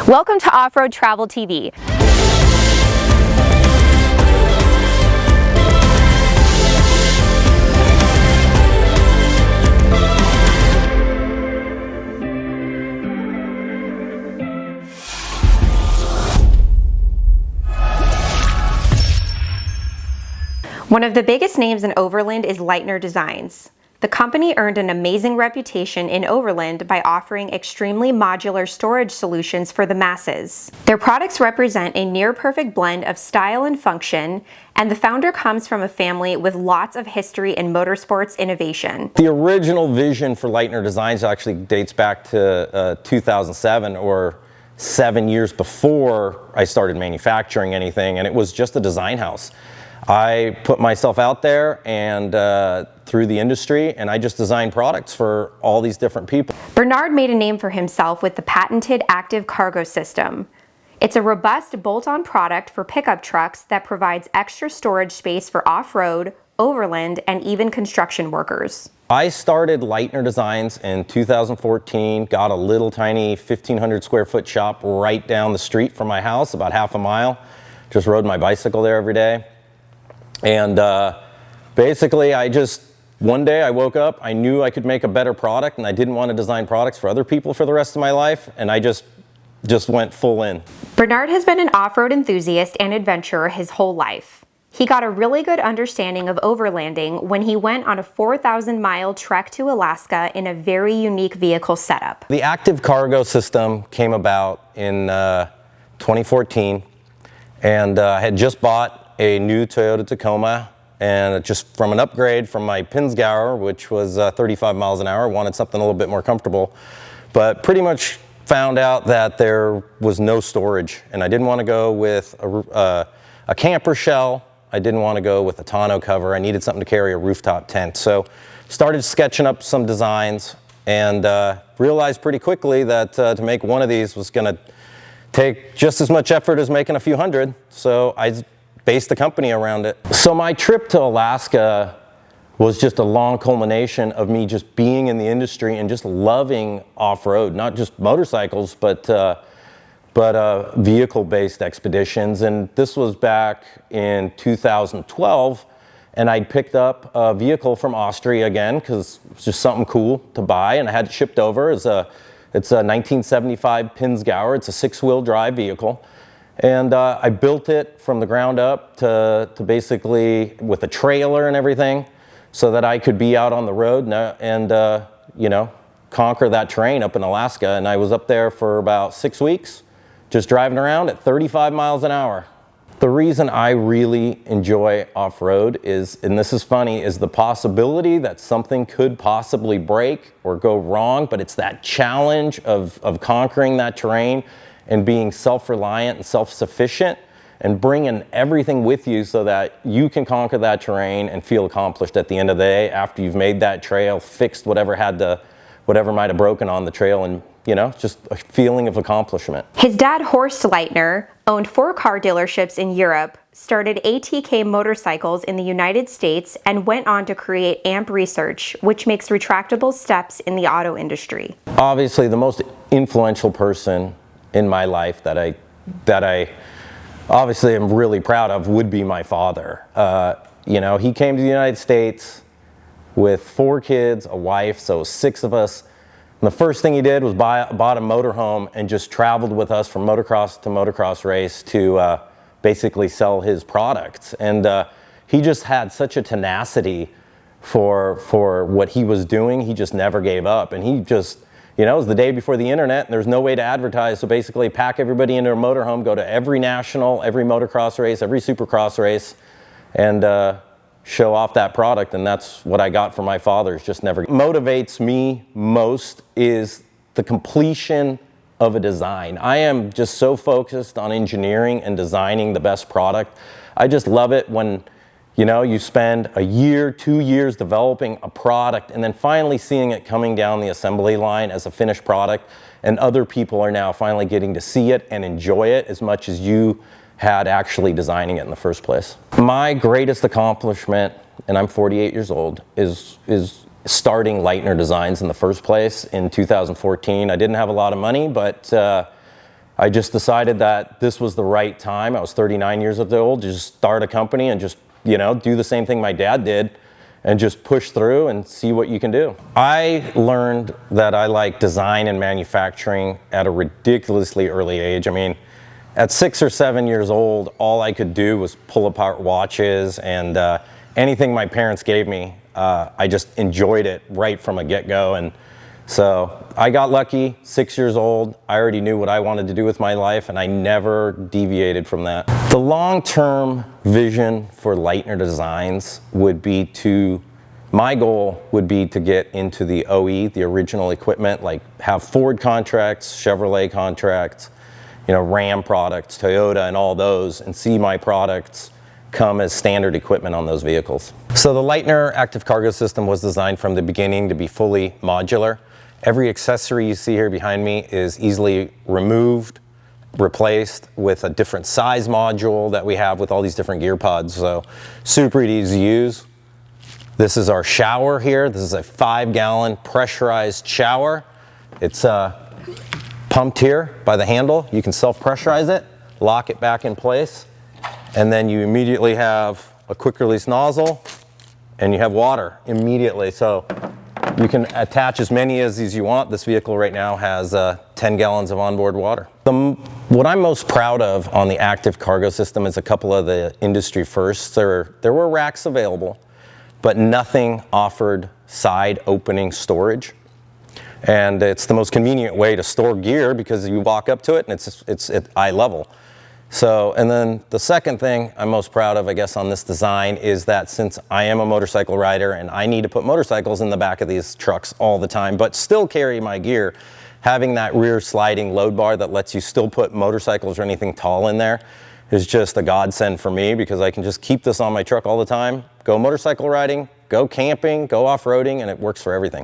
Welcome to Off-Road Travel TV. One of the biggest names in Overland is Leitner Designs. The company earned an amazing reputation in Overland by offering extremely modular storage solutions for the masses. Their products represent a near-perfect blend of style and function, and the founder comes from a family with lots of history in motorsports innovation. The original vision for Leitner Designs actually dates back to 2007, or 7 years before I started manufacturing anything, and it was just a design house. I put myself out there and through the industry, and I just designed products for all these different people. Bernard made a name for himself with the patented active cargo system. It's a robust bolt-on product for pickup trucks that provides extra storage space for off-road, overland, and even construction workers. I started Leitner Designs in 2014, got a little tiny 1,500 square foot shop right down the street from my house, about half a mile. Just rode my bicycle there every day. And basically one day I woke up, I knew I could make a better product, and I didn't want to design products for other people for the rest of my life, and I just went full in. Bernard has been an off-road enthusiast and adventurer his whole life. He got a really good understanding of overlanding when he went on a 4,000-mile trek to Alaska in a very unique vehicle setup. The active cargo system came about in 2014, and I had just bought a new Toyota Tacoma, and just from an upgrade from my PinzGauer, which was 35 miles an hour, wanted something a little bit more comfortable, but pretty much found out that there was no storage, and I didn't want to go with a camper shell. I didn't want to go with a tonneau cover. I needed something to carry a rooftop tent. So started sketching up some designs, and realized pretty quickly that to make one of these was going to take just as much effort as making a few hundred. So I based the company around it. So my trip to Alaska was just a long culmination of me just being in the industry and just loving off-road, not just motorcycles, but vehicle-based expeditions. And this was back in 2012, and I'd picked up a vehicle from Austria again because it's just something cool to buy, and I had it shipped over. It's a 1975 PinzGauer. It's a 6-wheel drive vehicle. And I built it from the ground up to basically with a trailer and everything, so that I could be out on the road and you know, conquer that terrain up in Alaska. And I was up there for about 6 weeks, just driving around at 35 miles an hour. The reason I really enjoy off-road is, and this is funny, is the possibility that something could possibly break or go wrong, but it's that challenge of conquering that terrain and being self-reliant and self-sufficient and bringing everything with you so that you can conquer that terrain and feel accomplished at the end of the day after you've made that trail, fixed whatever might have broken on the trail, and you know, just a feeling of accomplishment. His dad, Horst Leitner, owned 4 car dealerships in Europe, started ATK Motorcycles in the United States, and went on to create AMP Research, which makes retractable steps in the auto industry. Obviously, the most influential person in my life that I obviously am really proud of would be my father. You know, he came to the United States with 4 kids, a wife, so 6 of us. And the first thing he did was bought a motorhome and just traveled with us from motocross to motocross race to basically sell his products. And he just had such a tenacity for what he was doing. He just never gave up, and he just, you know, it was the day before the internet, and there's no way to advertise, so basically pack everybody into a motorhome, go to every national, every motocross race, every supercross race, and show off that product. And that's what I got from my father, is just never. What motivates me most is the completion of a design. I am just so focused on engineering and designing the best product. I just love it when, you know, you spend a year, 2 years developing a product, and then finally seeing it coming down the assembly line as a finished product, and other people are now finally getting to see it and enjoy it as much as you had actually designing it in the first place. My greatest accomplishment, and I'm 48 years old, is starting Leitner Designs in the first place in 2014. I didn't have a lot of money, but I just decided that this was the right time. I was 39 years old, to just start a company and just, do the same thing my dad did and just push through and see what you can do. I learned that I like design and manufacturing at a ridiculously early age. I mean, at 6 or 7 years old, all I could do was pull apart watches and anything my parents gave me. I just enjoyed it right from a get-go. And so I got lucky, 6 years old. I already knew what I wanted to do with my life, and I never deviated from that. The long-term vision for Leitner Designs would be my goal would be to get into the OE, the original equipment, like have Ford contracts, Chevrolet contracts, Ram products, Toyota, and all those, and see my products come as standard equipment on those vehicles. So the Leitner active cargo system was designed from the beginning to be fully modular. Every accessory you see here behind me is easily removed, replaced with a different size module that we have with all these different gear pods. So super easy to use. This is our shower here. This is a 5-gallon pressurized shower. It's pumped here by the handle. You can self-pressurize it, lock it back in place, and then you immediately have a quick release nozzle and you have water immediately. So you can attach as many as you want. This vehicle right now has 10 gallons of onboard water. What I'm most proud of on the active cargo system is a couple of the industry firsts. There were racks available, but nothing offered side opening storage. And it's the most convenient way to store gear because you walk up to it and it's at eye level. So, and then the second thing I'm most proud of, I guess, on this design is that since I am a motorcycle rider and I need to put motorcycles in the back of these trucks all the time, but still carry my gear, having that rear sliding load bar that lets you still put motorcycles or anything tall in there is just a godsend for me because I can just keep this on my truck all the time, go motorcycle riding, go camping, go off-roading, and it works for everything.